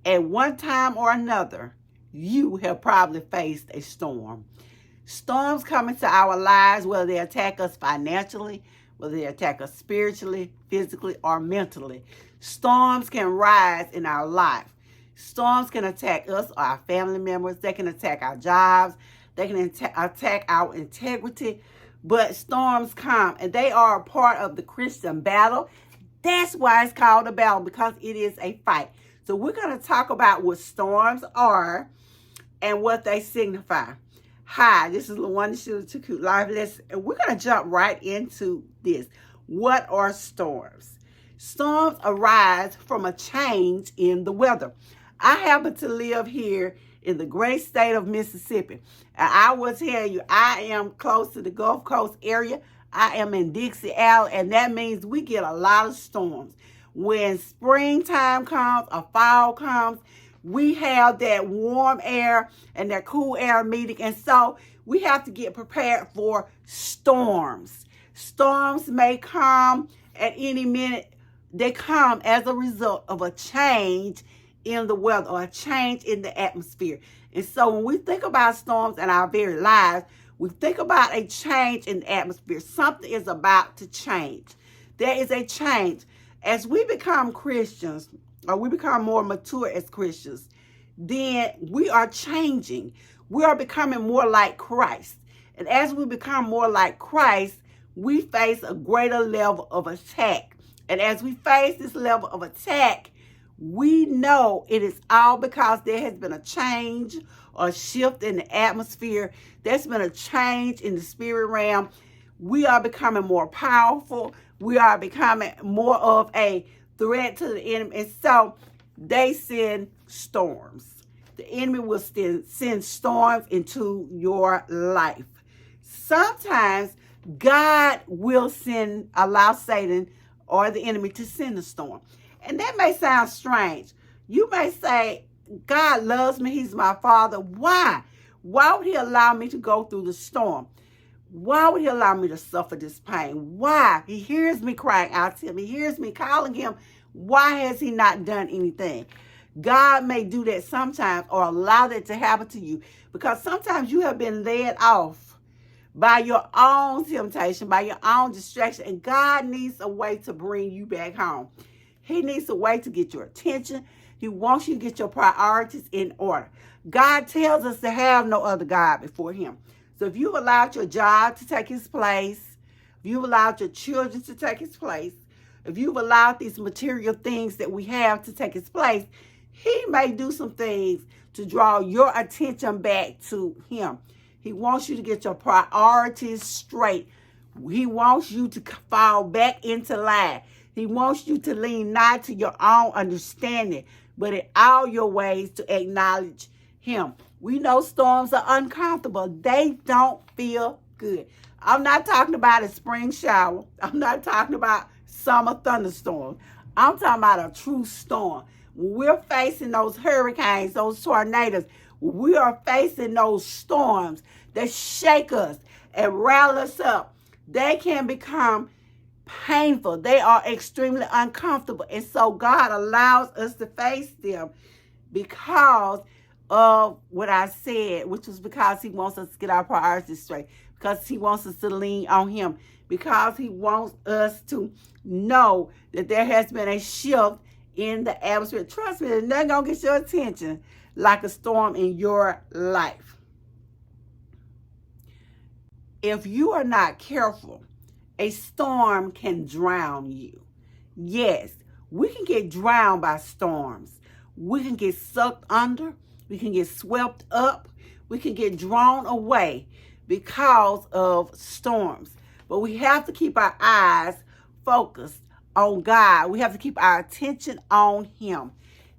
At one time or another, you have probably faced a storm. Storms come into our lives, whether they attack us financially, whether they attack us spiritually, physically, or mentally. Storms can rise in our life. Storms can attack us or our family members. They can attack our jobs. They can attack our integrity. But storms come, and they are a part of the Christian battle. That's why it's called a battle, because it is a fight. So we're going to talk about what storms are and what they signify. Hi, this is LaWanda Shooter to Cute Life Lesson, and we're going to jump right into this. What are storms? Storms arise from a change in the weather. I happen to live here in the great state of Mississippi, and I will tell you, I am close to the Gulf Coast area. I am in Dixie Alley, and that means we get a lot of storms. When springtime comes or fall comes, we have that warm air and that cool air meeting. And so we have to get prepared for storms. Storms may come at any minute. They come as a result of a change in the weather or a change in the atmosphere. And so when we think about storms in our very lives, we think about a change in the atmosphere. Something is about to change. There is a change. As we become Christians, or we become more mature as Christians, then we are changing. We are becoming more like Christ. And as we become more like Christ, we face a greater level of attack. And as we face this level of attack, we know it is all because there has been a change or shift in the atmosphere. There's been a change in the spirit realm. We are becoming more powerful. We are becoming more of a threat to the enemy. And so they send storms. The enemy will send storms into your life. Sometimes God will allow Satan or the enemy to send a storm. And that may sound strange. You may say, God loves me. He's my father. Why? Why would he allow me to go through the storm? Why would he allow me to suffer this pain? Why? He hears me crying out to him. He hears me calling him. Why has he not done anything? God may do that sometimes or allow that to happen to you because sometimes you have been led off by your own temptation, by your own distraction, and God needs a way to bring you back home. He needs a way to get your attention. He wants you to get your priorities in order. God tells us to have no other God before him. So if you've allowed your job to take his place, if you've allowed your children to take his place, if you've allowed these material things that we have to take his place, he may do some things to draw your attention back to him. He wants you to get your priorities straight. He wants you to fall back into line. He wants you to lean not to your own understanding, but in all your ways to acknowledge him. We know storms are uncomfortable. They don't feel good. I'm not talking about a spring shower. I'm not talking about summer thunderstorms. I'm talking about a true storm. When we're facing those hurricanes, those tornadoes, we are facing those storms that shake us and rattle us up. They can become painful. They are extremely uncomfortable. And so God allows us to face them because of what I said, which was because he wants us to get our priorities straight, because he wants us to lean on him, because he wants us to know that there has been a shift in the atmosphere. Trust me, they're going to get your attention like a storm in your life. If you are not careful, a storm can drown you. Yes, we can get drowned by storms. We can get sucked under. We can get swept up. We can get drawn away because of storms. But we have to keep our eyes focused on God. We have to keep our attention on him.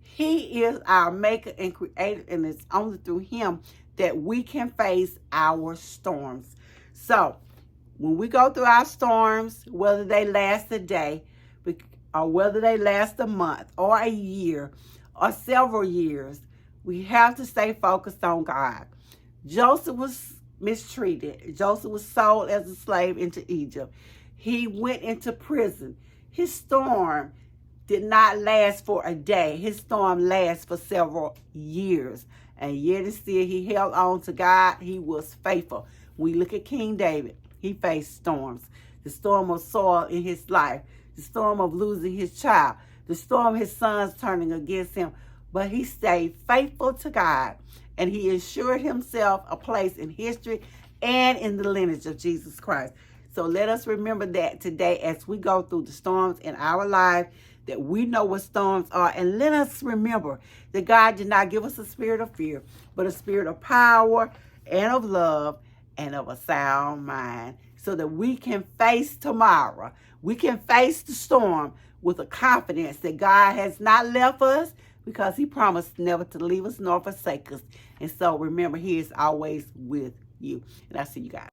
He is our maker and creator, and it's only through him that we can face our storms. So when we go through our storms, whether they last a day or whether they last a month or a year or several years, we have to stay focused on God. Joseph was mistreated. Joseph was sold as a slave into Egypt. He went into prison. His storm did not last for a day. His storm lasted for several years. And yet and still he held on to God. He was faithful. We look at King David. He faced storms. The storm of Saul in his life. The storm of losing his child. The storm of his sons turning against him. But he stayed faithful to God. And he assured himself a place in history and in the lineage of Jesus Christ. So let us remember that today as we go through the storms in our life, that we know what storms are. And let us remember that God did not give us a spirit of fear, but a spirit of power and of love and of a sound mind, so that we can face tomorrow. We can face the storm with a confidence that God has not left us, because he promised never to leave us nor forsake us. And so remember, he is always with you. And I'll see you guys.